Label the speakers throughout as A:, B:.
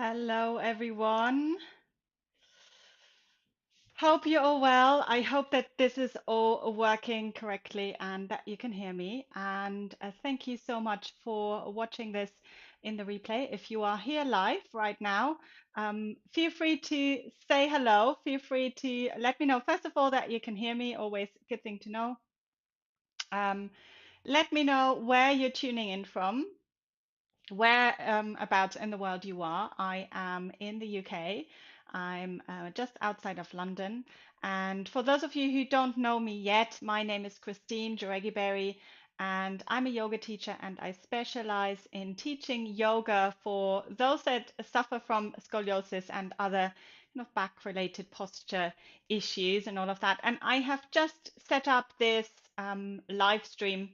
A: Hello, everyone. Hope you're all well. I hope that this is all working correctly and that you can hear me. And thank you so much for watching this in the replay. If you are here live right now, feel free to say hello. Feel free to let me know, first of all, that you can hear me. Always a good thing to know. Um, Let me know where you're tuning in from, where about in the world you are. I am in the UK. I'm just outside of London. And for those of you who don't know me yet, my name is Christine Jaregiberry, and I'm a yoga teacher and I specialize in teaching yoga for those that suffer from scoliosis and other kind of back-related posture issues and all of that. And I have just set up this live stream,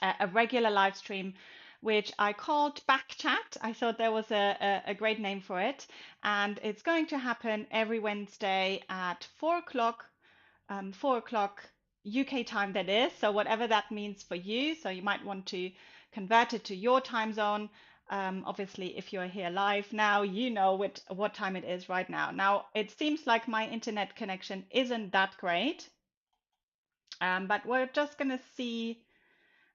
A: a regular live stream, which I called Back Chat. I thought there was a great name for it. And it's going to happen every Wednesday at 4 o'clock, 4 o'clock UK time, that is. So, whatever that means for you. So, you might want to convert it to your time zone. Obviously, if you're here live now, you know what time it is right now. Now, it seems like my internet connection isn't that great, but we're just going to see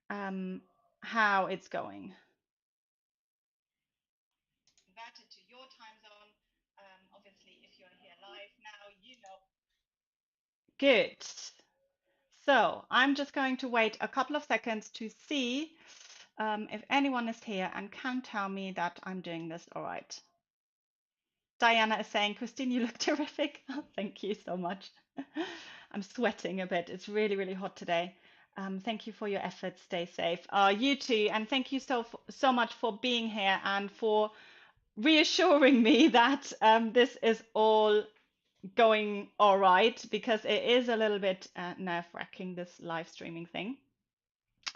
A: um, how it's going. Converted to your time zone. Obviously, if you're here live now, you know. Good. So I'm just going to wait a couple of seconds to see if anyone is here and can tell me that I'm doing this all right. Diana is saying, Christine, you look terrific. Thank you so much. I'm sweating a bit. It's really, really hot today. Thank you for your efforts. Stay safe. You too. And thank you so much for being here and for reassuring me that this is all going all right, because it is a little bit nerve-wracking, this live streaming thing.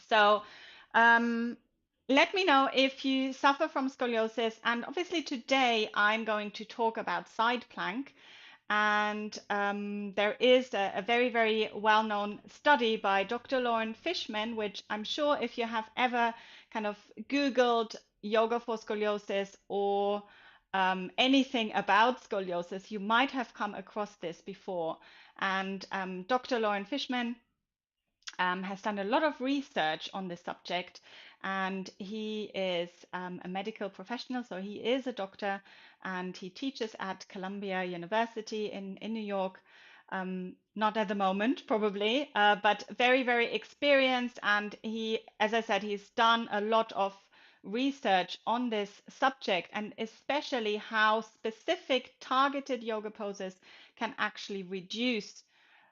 A: So um, let me know if you suffer from scoliosis. And obviously today I'm going to talk about side plank. And there is a very, very well-known study by Dr. Fishman, which I'm sure if you have ever kind of Googled yoga for scoliosis or anything about scoliosis, you might have come across this before. And Dr. Fishman has done a lot of research on this subject, and he is a medical professional, so he is a doctor, and he teaches at Columbia University in New York. Not at the moment, probably, but very, very experienced. And he, as I said, he's done a lot of research on this subject, and especially how specific targeted yoga poses can actually reduce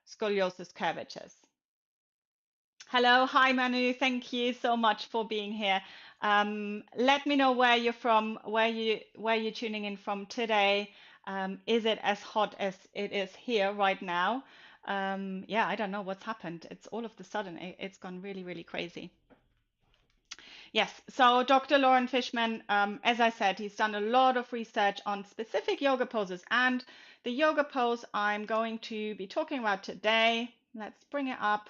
A: scoliosis curvatures. Hello, hi Manu. Thank you so much for being here. Let me know where you're from, where you're tuning in from today. Is it as hot as it is here right now? Yeah, I don't know what's happened. It's all of a sudden it's gone really, really crazy. Yes, so Dr. Fishman, as I said, he's done a lot of research on specific yoga poses, and the yoga pose I'm going to be talking about today, let's bring it up,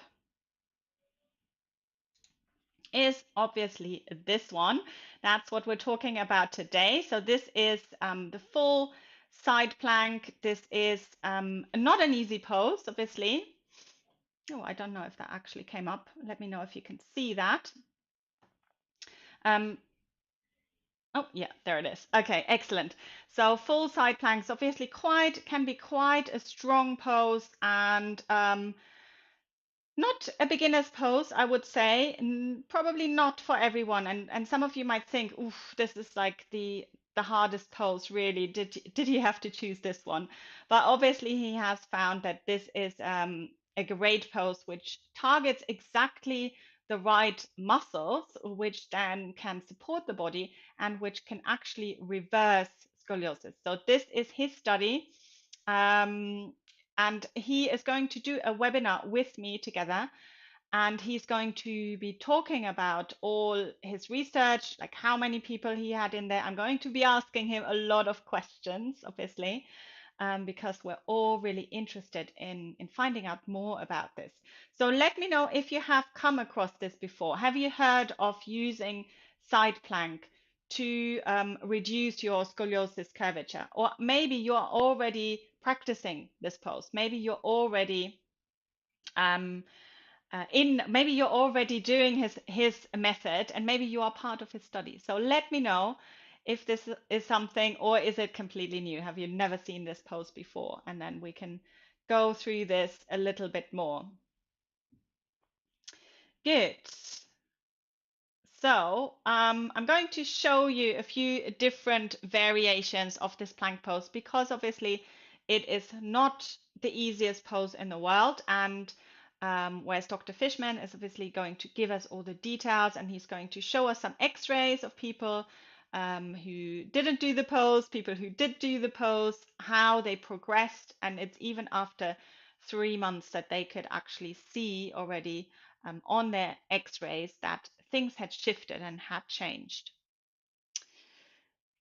A: is obviously this one. That's what we're talking about today. So this is the full side plank. This is not an easy pose, obviously. Oh, I don't know if that actually came up. Let me know if you can see that. Um, oh, yeah, there it is. Okay, excellent. So full side planks, obviously can be quite a strong pose, and not a beginner's pose, I would say. Probably not for everyone. And some of you might think, "Oof, this is like the hardest pose, really. Did he have to choose this one?" But obviously, he has found that this is a great pose which targets exactly the right muscles, which then can support the body and which can actually reverse scoliosis. So this is his study. Um, and he is going to do a webinar with me together, and he's going to be talking about all his research, like how many people he had in there. I'm going to be asking him a lot of questions, obviously, because we're all really interested in finding out more about this. So let me know if you have come across this before. Have you heard of using side plank to reduce your scoliosis curvature. Or maybe you are already practicing this pose. Maybe you're already maybe you're already doing his method, and maybe you are part of his study. So let me know if this is something, or is it completely new? Have you never seen this pose before? And then we can go through this a little bit more. Good. So I'm going to show you a few different variations of this plank pose, because obviously it is not the easiest pose in the world. And whereas Dr. Fishman is obviously going to give us all the details, and he's going to show us some x-rays of people who didn't do the pose, people who did do the pose, how they progressed. And it's even after 3 months that they could actually see already on their x-rays that things had shifted and had changed.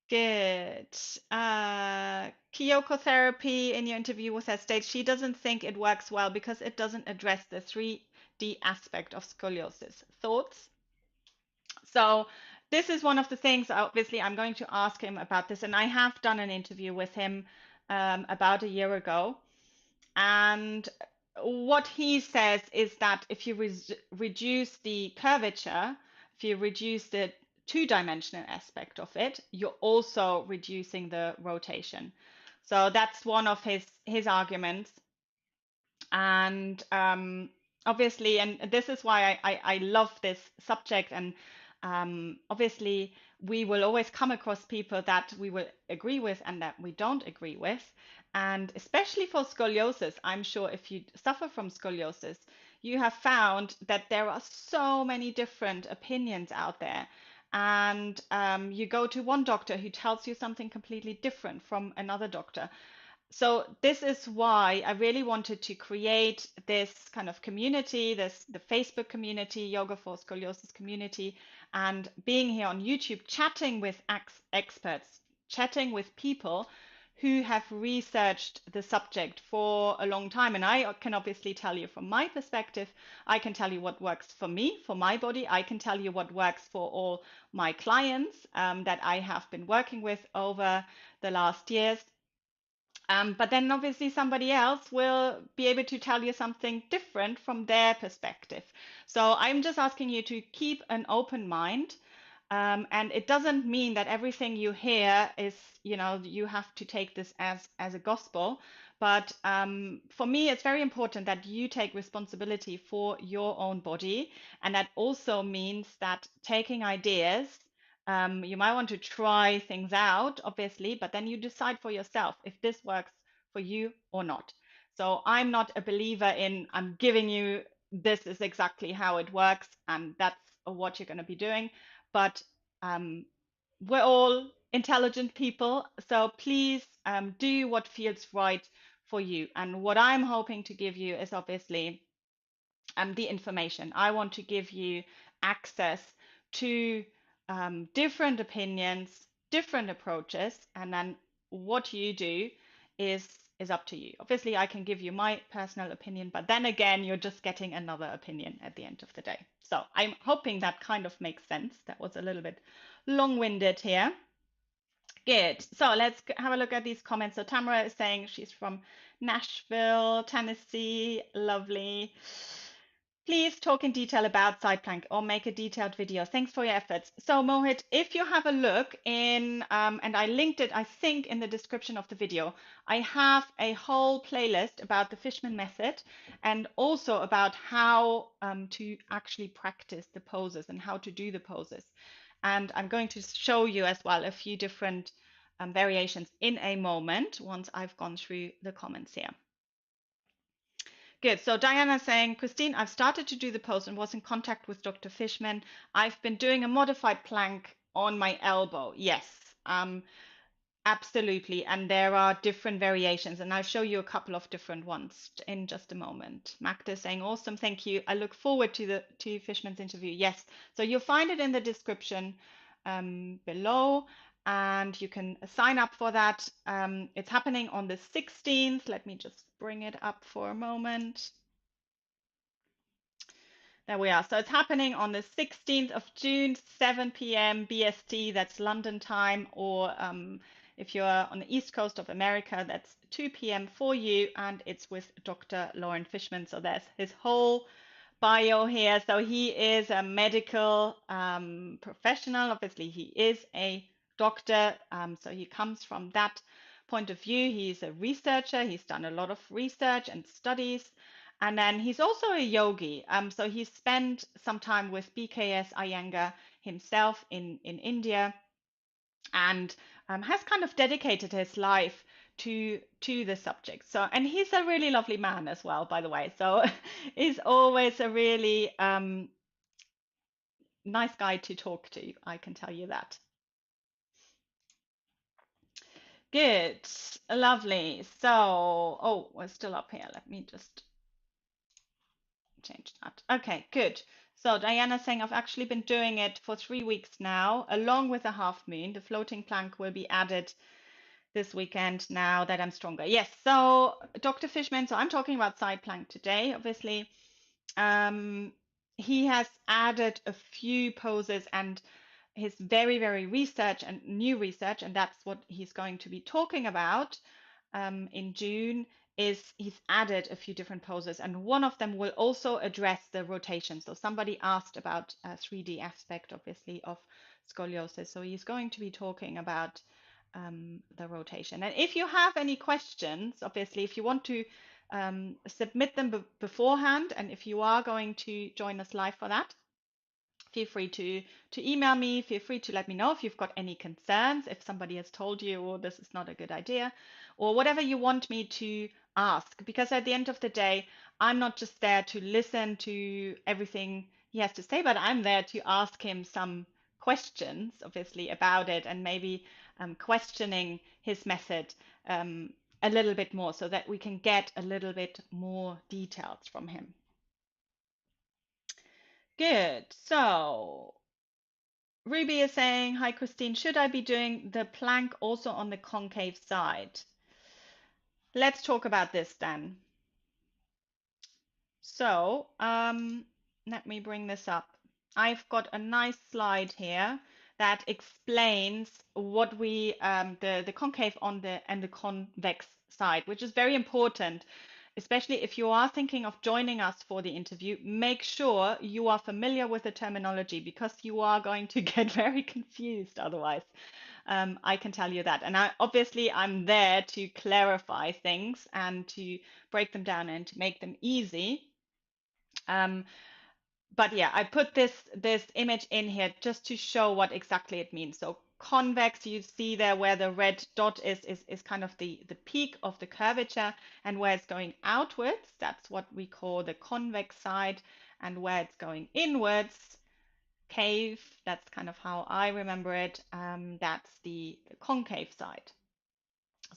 A: Good. Kyoko therapy in your interview with her states she doesn't think it works well because it doesn't address the 3D aspect of scoliosis. Thoughts? So this is one of the things, obviously, I'm going to ask him about this, and I have done an interview with him about a year ago. And what he says is that if you reduce the curvature, if you reduce the two-dimensional aspect of it, you're also reducing the rotation. So that's one of his arguments. And obviously, and this is why I love this subject. And obviously, we will always come across people that we will agree with and that we don't agree with. And especially for scoliosis, I'm sure if you suffer from scoliosis, you have found that there are so many different opinions out there. And you go to one doctor who tells you something completely different from another doctor. So this is why I really wanted to create this kind of community, the Facebook community, Yoga for Scoliosis community, and being here on YouTube, chatting with experts, chatting with people who have researched the subject for a long time. And I can obviously tell you from my perspective, I can tell you what works for me, for my body. I can tell you what works for all my clients that I have been working with over the last years. But then obviously somebody else will be able to tell you something different from their perspective. So I'm just asking you to keep an open mind. And it doesn't mean that everything you hear is, you have to take this as a gospel. But for me, it's very important that you take responsibility for your own body. And that also means that taking ideas, you might want to try things out, obviously, but then you decide for yourself if this works for you or not. So I'm not a believer in I'm giving you this is exactly how it works and that's what you're going to be doing. But we're all intelligent people, so please do what feels right for you. And what I'm hoping to give you is obviously the information. I want to give you access to different opinions, different approaches, and then what you do is up to you. Obviously, I can give you my personal opinion, but then again, you're just getting another opinion at the end of the day. So I'm hoping that kind of makes sense. That was a little bit long-winded here. Good. So let's have a look at these comments. So Tamara is saying she's from Nashville, Tennessee. Lovely. Please talk in detail about side plank or make a detailed video. Thanks for your efforts. So Mohit, if you have a look in, and I linked it, I think, in the description of the video, I have a whole playlist about the Fishman method and also about how to actually practice the poses and how to do the poses. And I'm going to show you as well a few different variations in a moment once I've gone through the comments here. Good. So Diana saying, Christine, I've started to do the pose and was in contact with Dr. Fishman. I've been doing a modified plank on my elbow. Yes, absolutely. And there are different variations, and I'll show you a couple of different ones in just a moment. Magda saying, awesome, thank you. I look forward to Fishman's interview. Yes. So you'll find it in the description below. And you can sign up for that. It's happening on the 16th. Let me just bring it up for a moment. There we are. So it's happening on the 16th of June, 7 p.m. BST, that's London time, or if you're on the East Coast of America, that's 2 p.m. for you, and it's with Dr. Fishman. So there's his whole bio here. So he is a medical professional. Obviously, he is a doctor. So he comes from that point of view. He's a researcher. He's done a lot of research and studies. And then he's also a yogi. So he spent some time with BKS Iyengar himself in India, and has kind of dedicated his life to the subject. So, and he's a really lovely man as well, by the way. So he's always a really nice guy to talk to, I can tell you that. Good, lovely. So, oh, we're still up here. Let me just change that. Okay, good. So Diana's saying I've actually been doing it for 3 weeks now, along with the half moon. The floating plank will be added this weekend now that I'm stronger. Yes, so Dr. Fishman, so I'm talking about side plank today, obviously. Um, he has added a few poses and his very, very research and new research, and that's what he's going to be talking about in June, is he's added a few different poses, and one of them will also address the rotation. So somebody asked about a 3D aspect, obviously, of scoliosis. So he's going to be talking about the rotation. And if you have any questions, obviously, if you want to submit them beforehand, and if you are going to join us live for that, feel free to email me. Feel free to let me know if you've got any concerns, if somebody has told you, oh, this is not a good idea, or whatever you want me to ask. Because at the end of the day, I'm not just there to listen to everything he has to say, but I'm there to ask him some questions, obviously, about it, and maybe questioning his method a little bit more so that we can get a little bit more details from him. Good. So Ruby is saying, hi, Christine, should I be doing the plank also on the concave side? Let's talk about this then. So let me bring this up. I've got a nice slide here that explains what we the concave on the and the convex side, which is very important, especially if you are thinking of joining us for the interview. Make sure you are familiar with the terminology because you are going to get very confused otherwise. I can tell you that. And obviously I'm there to clarify things and to break them down and to make them easy. But yeah, I put this image in here just to show what exactly it means. So convex, you see there where the red dot is kind of the peak of the curvature, and where it's going outwards, that's what we call the convex side, and where it's going inwards, cave, that's kind of how I remember it, that's the concave side.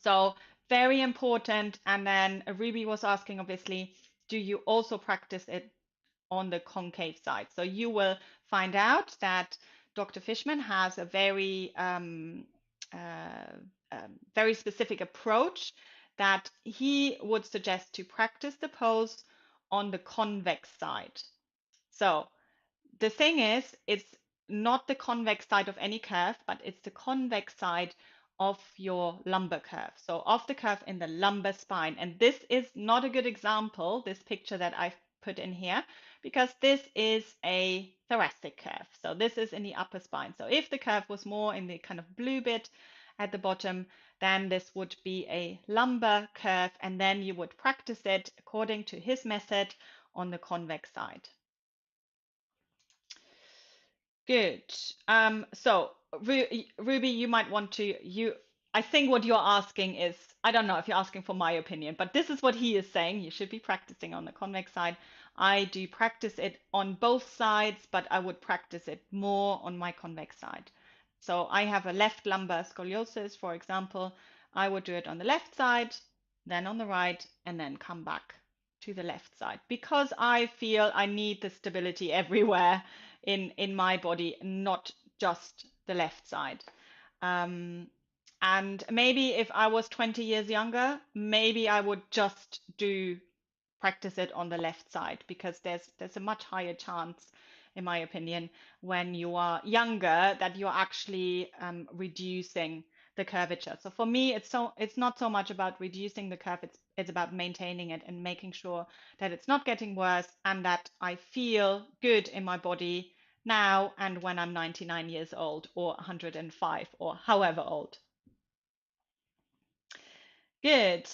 A: So very important. And then Ruby was asking, obviously, do you also practice it on the concave side? So you will find out that Dr. Fishman has a very specific approach that he would suggest to practice the pose on the convex side. So the thing is, it's not the convex side of any curve, but it's the convex side of your lumbar curve. So of the curve in the lumbar spine. And this is not a good example, this picture that I've put in here, because this is a thoracic curve. So this is in the upper spine. So if the curve was more in the kind of blue bit at the bottom, then this would be a lumbar curve, and then you would practice it according to his method on the convex side. Good. So Ruby, you might want to, I think what you're asking is, I don't know if you're asking for my opinion, but this is what he is saying. You should be practicing on the convex side. I do practice it on both sides, but I would practice it more on my convex side. So I have a left lumbar scoliosis, for example. I would do it on the left side, then on the right, and then come back to the left side because I feel I need the stability everywhere in my body, not just the left side. And maybe if I was 20 years younger, maybe I would just do practice it on the left side, because there's a much higher chance, in my opinion, when you are younger, that you're actually reducing the curvature. So for me, it's not so much about reducing the curve, it's about maintaining it and making sure that it's not getting worse and that I feel good in my body now and when I'm 99 years old or 105 or however old. Good,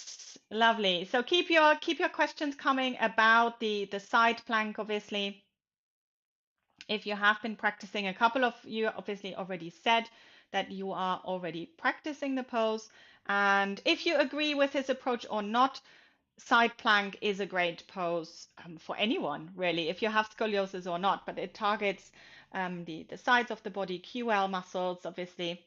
A: lovely. So keep your questions coming about the side plank, obviously. If you have been practicing, a couple of you obviously already said that you are already practicing the pose. And if you agree with his approach or not, side plank is a great pose for anyone, really, if you have scoliosis or not, but it targets the sides of the body, QL muscles, obviously.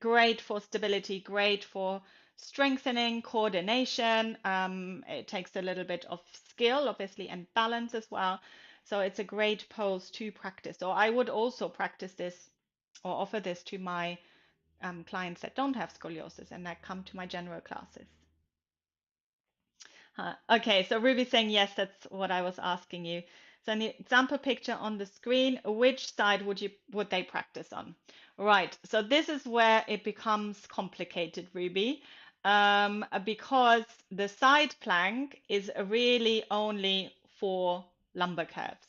A: Great for stability, great for strengthening, coordination. It takes a little bit of skill, obviously, and balance as well. So it's a great pose to practice. Or I would also practice this or offer this to my clients that don't have scoliosis and that come to my general classes. Okay, so Ruby saying yes, that's what I was asking you. So in the example picture on the screen, which side would they practice on? Right, so this is where it becomes complicated, Ruby, because the side plank is really only for lumbar curves.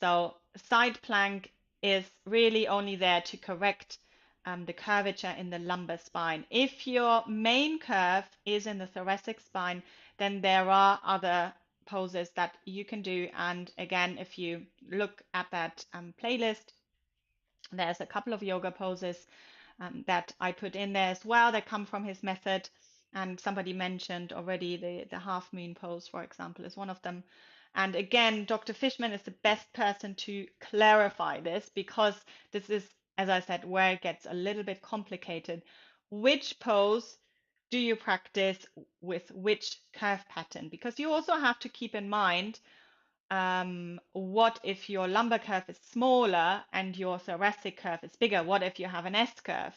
A: So side plank is really only there to correct the curvature in the lumbar spine. If your main curve is in the thoracic spine, then there are other poses that you can do. And again, if you look at that playlist, there's a couple of yoga poses that I put in there as well that come from his method. And somebody mentioned already the half moon pose, for example, is one of them. And again, Dr. Fishman is the best person to clarify this, because this is, as I said, where it gets a little bit complicated. Which pose do you practice with which curve pattern? Because you also have to keep in mind, what if your lumbar curve is smaller and your thoracic curve is bigger? What if you have an S curve?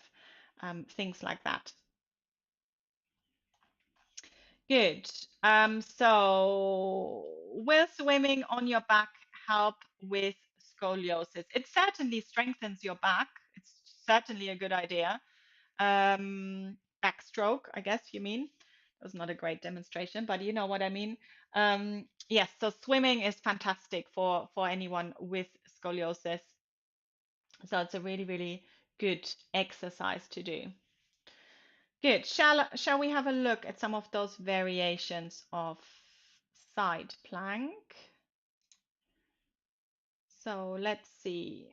A: Things like that. Good. So will swimming on your back help with scoliosis? It certainly strengthens your back. It's certainly a good idea. Backstroke, I guess you mean. It was not a great demonstration, but you know what I mean. Yes, so swimming is fantastic for anyone with scoliosis. So it's a really, really good exercise to do. Good. Shall we have a look at some of those variations of side plank? So let's see.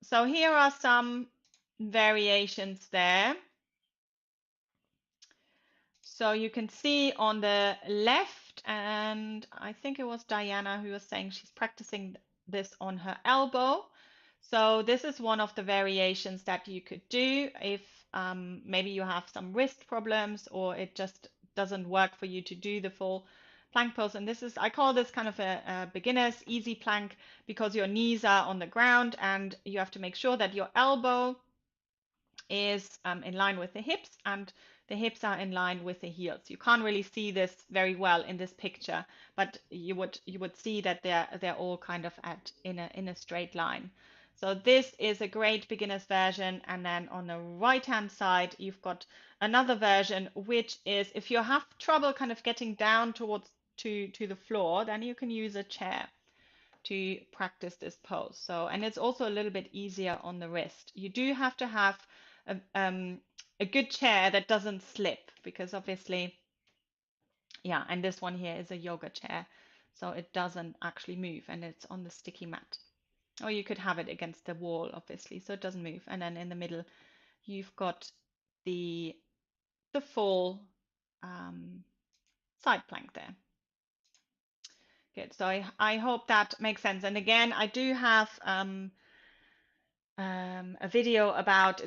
A: So here are some variations there. So you can see on the left, and I think it was Diana who was saying she's practicing this on her elbow. So this is one of the variations that you could do if maybe you have some wrist problems or it just doesn't work for you to do the full plank pose. And this is, I call this kind of a beginner's easy plank, because your knees are on the ground and you have to make sure that your elbow is in line with the hips and the hips are in line with the heels. You can't really see this very well in this picture, but you would see that they're all kind of in a straight line. So this is a great beginner's version, and then on the right hand side you've got another version, which is if you have trouble kind of getting down towards to the floor, then you can use a chair to practice this pose. So, and it's also a little bit easier on the wrist. You do have to have a good chair that doesn't slip, because obviously, yeah, and this one here is a yoga chair, so it doesn't actually move and it's on the sticky mat. Or you could have it against the wall, obviously, so it doesn't move. And then in the middle, you've got the full side plank there. Good. So I hope that makes sense. And again, I do have a video about,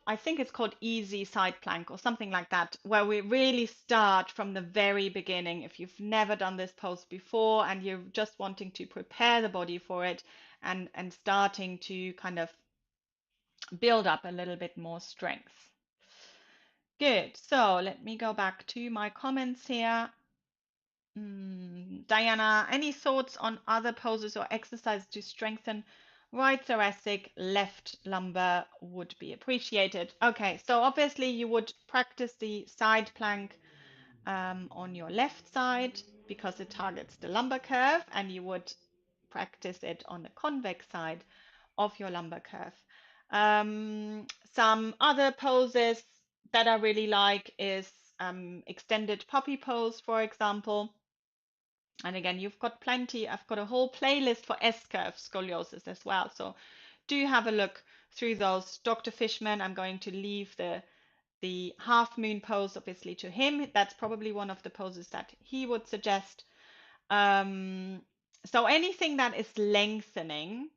A: I think it's called easy side plank or something like that, where we really start from the very beginning. If you've never done this pose before and you're just wanting to prepare the body for it, and starting to kind of build up a little bit more strength. Good. So let me go back to my comments here. Diana, any thoughts on other poses or exercises to strengthen right thoracic, left lumbar would be appreciated. Okay, so obviously you would practice the side plank on your left side because it targets the lumbar curve, and you would practice it on the convex side of your lumbar curve. Some other poses that I really like is extended puppy pose, for example. And again, you've got plenty. I've got a whole playlist for S-curve scoliosis as well. So do have a look through those. Dr. Fishman, I'm going to leave the half moon pose obviously to him. That's probably one of the poses that he would suggest. So anything that is lengthening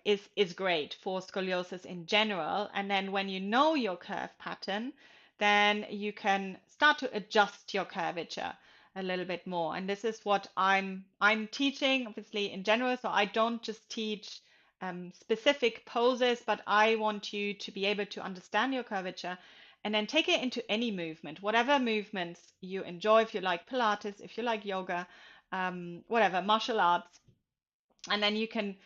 A: is great for scoliosis in general. And then when you know your curve pattern, then you can start to adjust your curvature a little bit more. And this is what I'm teaching, obviously, in general. So I don't just teach specific poses, but I want you to be able to understand your curvature and then take it into any movement, whatever movements you enjoy. If you like Pilates, if you like yoga, whatever, martial arts, and then you can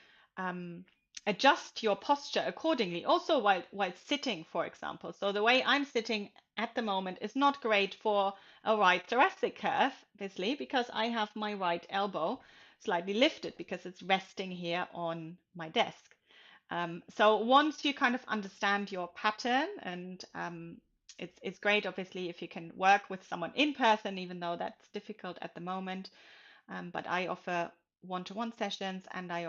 A: adjust your posture accordingly also while sitting, for example. So the way I'm sitting at the moment is not great for a right thoracic curve, obviously, because I have my right elbow slightly lifted because it's resting here on my desk. So once you kind of understand your pattern, and it's great obviously if you can work with someone in person, even though that's difficult at the moment. But I offer one-to-one sessions, and I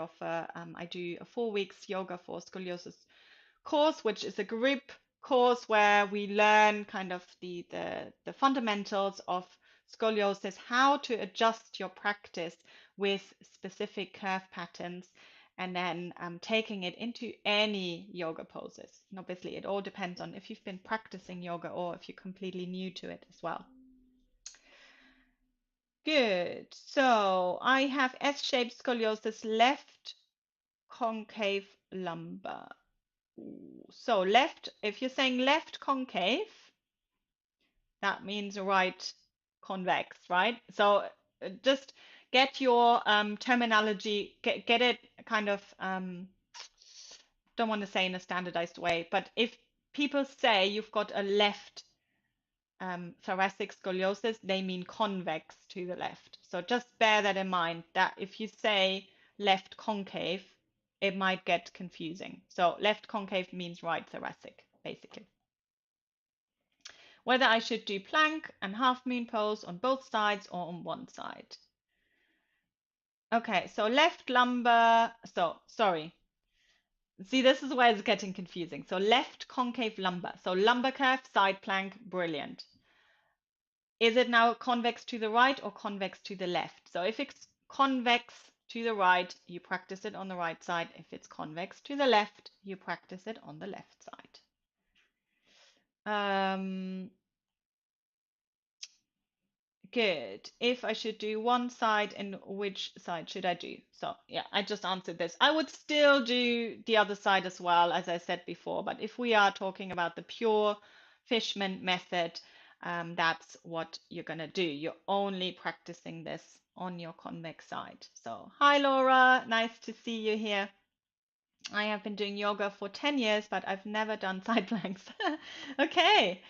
A: do a 4 weeks yoga for scoliosis course, which is a group course where we learn kind of the fundamentals of scoliosis, how to adjust your practice with specific curve patterns, and then taking it into any yoga poses. And obviously, it all depends on if you've been practicing yoga or if you're completely new to it as well. Good. So I have S-shaped scoliosis, left concave lumbar. So left, if you're saying left concave, that means right convex, right? So just get your terminology, get it kind of, don't want to say in a standardized way, but if people say you've got a left thoracic scoliosis, they mean convex to the left. So just bear that in mind, that if you say left concave, it might get confusing. So left concave means right thoracic, basically. Whether I should do plank and half moon pose on both sides or on one side. Okay, so left lumbar, so sorry. See, this is where it's getting confusing. So left concave lumbar. So lumbar curve, side plank, brilliant. Is it now convex to the right or convex to the left? So if it's convex to the right, you practice it on the right side. If it's convex to the left, you practice it on the left side. Good. If I should do one side, and which side should I do? So yeah, I just answered this. I would still do the other side as well, as I said before. But if we are talking about the pure Fishman method, that's what you're going to do. You're only practicing this on your convex side. So hi, Laura. Nice to see you here. I have been doing yoga for 10 years, but I've never done side planks. Okay.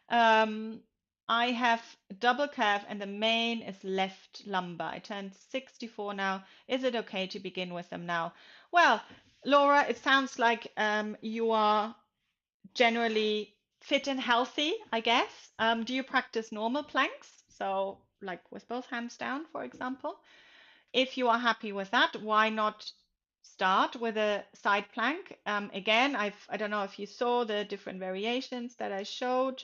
A: Um, I have double curve and the main is left lumbar. I turned 64 now. Is it okay to begin with them now? Well, Laura, it sounds like you are generally fit and healthy, I guess. Do you practice normal planks? So, like with both hands down, for example? If you are happy with that, why not start with a side plank? Again, I don't know if you saw the different variations that I showed.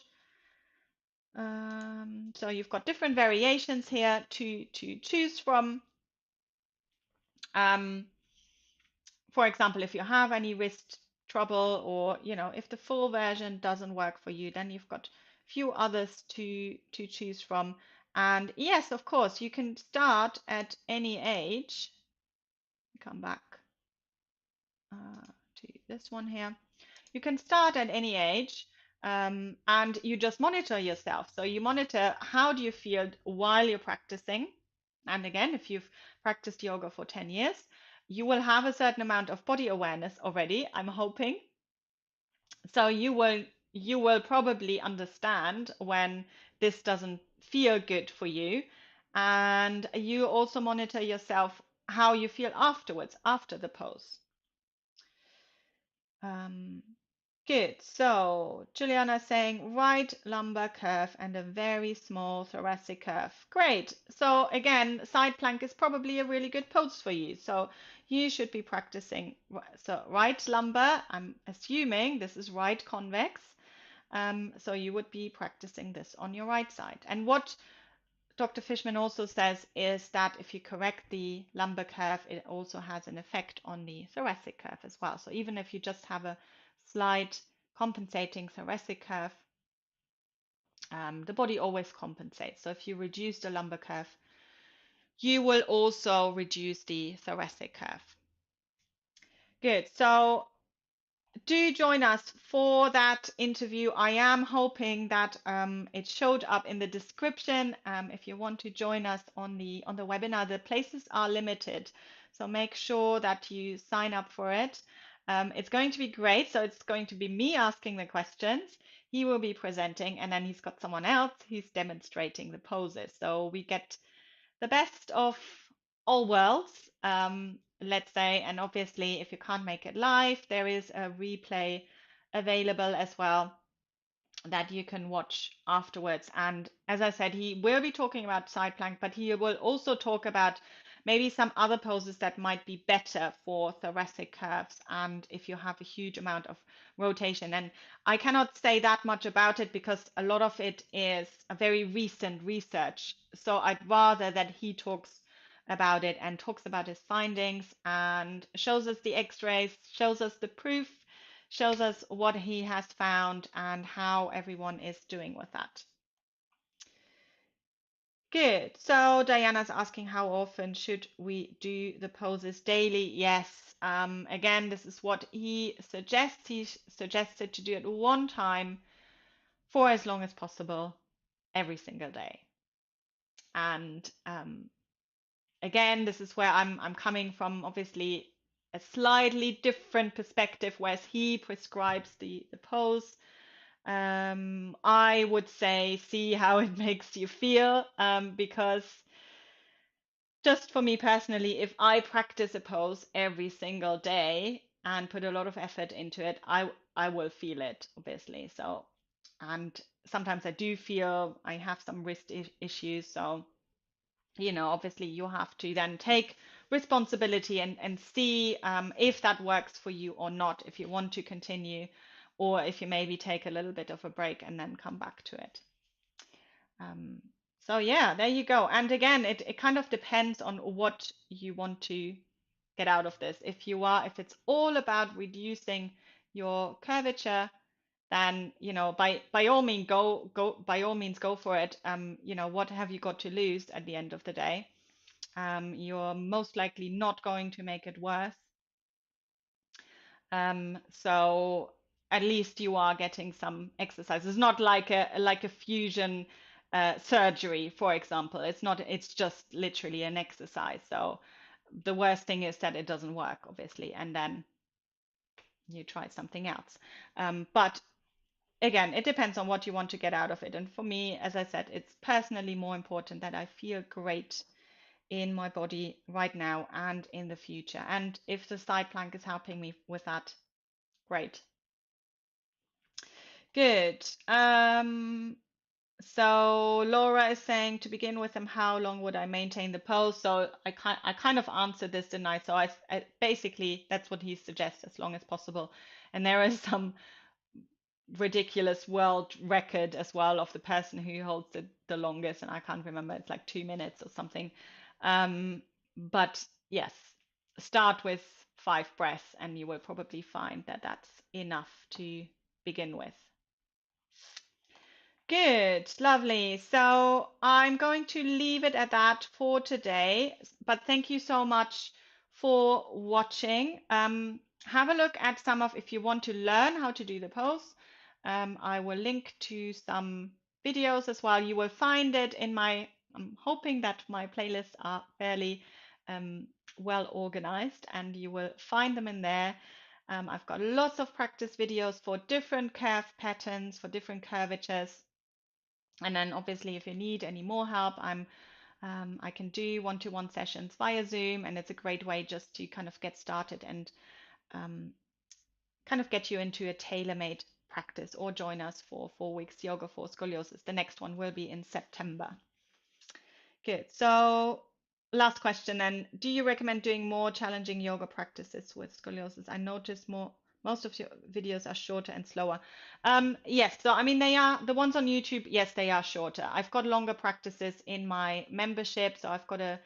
A: So you've got different variations here to choose from. For example, if you have any wrist trouble, or if the full version doesn't work for you, then you've got a few others to choose from. And yes, of course, you can start at any age. Come back to this one here. You can start at any age. and you just monitor yourself. So you monitor how do you feel while you're practicing. And again, if you've practiced yoga for 10 years, you will have a certain amount of body awareness already, I'm hoping. So you will probably understand when this doesn't feel good for you. And you also monitor yourself how you feel afterwards, after the pose. Um, Good. So Juliana saying right lumbar curve and a very small thoracic curve. Great. So again, side plank is probably a really good pose for you. So you should be practicing. So right lumbar, I'm assuming this is right convex. So you would be practicing this on your right side. And what Dr. Fishman also says is that if you correct the lumbar curve, it also has an effect on the thoracic curve as well. So even if you just have a slight compensating thoracic curve, the body always compensates. So if you reduce the lumbar curve, you will also reduce the thoracic curve. Good. So do join us for that interview. I am hoping that it showed up in the description. If you want to join us on the webinar, the places are limited, so make sure that you sign up for it. It's going to be great. So it's going to be me asking the questions. He will be presenting, and then he's got someone else who's demonstrating the poses. So we get the best of all worlds, let's say. And obviously, if you can't make it live, there is a replay available as well that you can watch afterwards. And as I said, he will be talking about side plank, but he will also talk about maybe some other poses that might be better for thoracic curves and if you have a huge amount of rotation. And I cannot say that much about it because a lot of it is a very recent research. So I'd rather that he talks about it and talks about his findings and shows us the x-rays, shows us the proof, shows us what he has found and how everyone is doing with that. Good. So Diana's asking how often should we do the poses daily? Yes. Again, this is what he suggests. He suggested to do it one time for as long as possible every single day. And again, this is where I'm coming from, obviously a slightly different perspective, whereas he prescribes the pose. I would say see how it makes you feel, because just for me personally, if I practice a pose every single day and put a lot of effort into it, I will feel it, obviously. So, and sometimes I do feel I have some wrist issues, so obviously you have to then take responsibility and see if that works for you or not, if you want to continue, or if you maybe take a little bit of a break and then come back to it. So yeah, there you go. And again, it kind of depends on what you want to get out of this. If it's all about reducing your curvature, then by all means go for it. What have you got to lose at the end of the day? You're most likely not going to make it worse. So at least you are getting some exercise. It's not like a fusion surgery, for example. It's just literally an exercise. So the worst thing is that it doesn't work, obviously, and then you try something else. But again, it depends on what you want to get out of it. And for me, as I said, it's personally more important that I feel great in my body right now and in the future. And if the side plank is helping me with that, great. Good. So Laura is saying to begin with him, how long would I maintain the pose? So I kind of answered this tonight. So I basically that's what he suggests, as long as possible. And there is some ridiculous world record as well of the person who holds the longest, and I can't remember, it's like 2 minutes or something. But yes, start with 5 breaths and you will probably find that that's enough to begin with. Good, lovely. So I'm going to leave it at that for today, but thank you so much for watching. Have a look at if you want to learn how to do the pose, I will link to some videos as well. You will find it in my, I'm hoping that my playlists are fairly well organized, and you will find them in there. I've got lots of practice videos for different curve patterns, for different curvatures. And then obviously if you need any more help, I can do one-to-one sessions via Zoom, and it's a great way just to kind of get started and um, kind of get you into a tailor-made practice, or join us for 4 weeks yoga for scoliosis. The next one will be in September. Good. So last question then. Do you recommend doing more challenging yoga practices with scoliosis? I noticed most of your videos are shorter and slower. Yes, so I mean they are the ones on YouTube, yes, they are shorter. I've got longer practices in my membership. So I've got a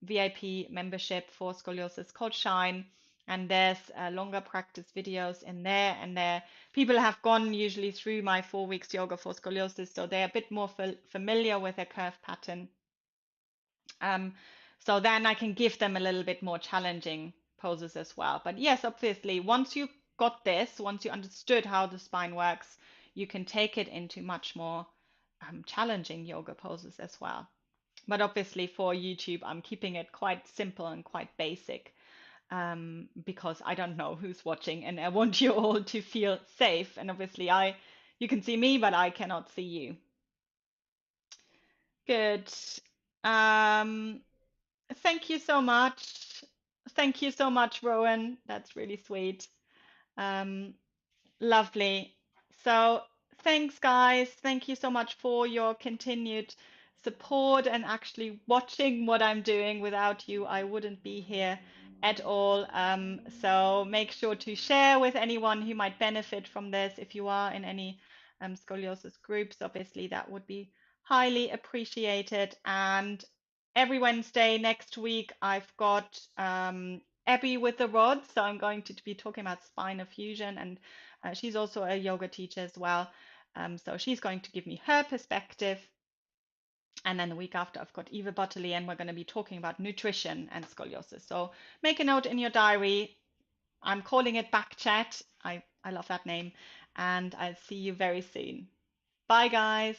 A: VIP membership for scoliosis called Shine, and there's longer practice videos in there, and there people have gone usually through my 4 weeks yoga for scoliosis, so they're a bit more familiar with a curve pattern. So then I can give them a little bit more challenging poses as well. But yes, obviously, once you got this, once you understood how the spine works, you can take it into much more challenging yoga poses as well. But obviously for YouTube, I'm keeping it quite simple and quite basic, because I don't know who's watching, and I want you all to feel safe. And obviously you can see me, but I cannot see you. Good. Um, Thank you so much. Thank you so much, Rowan. That's really sweet. Um, Lovely. So thanks, guys. Thank you so much for your continued support and actually watching what I'm doing. Without you, I wouldn't be here at all. So make sure to share with anyone who might benefit from this. If you are in any scoliosis groups, obviously that would be highly appreciated. And every Wednesday next week, I've got Abby with the rods. So I'm going to be talking about spinal fusion, and she's also a yoga teacher as well. So she's going to give me her perspective. And then the week after, I've got Eva Bottley, and we're going to be talking about nutrition and scoliosis. So make a note in your diary. I'm calling it Back Chat. I love that name. And I'll see you very soon. Bye, guys.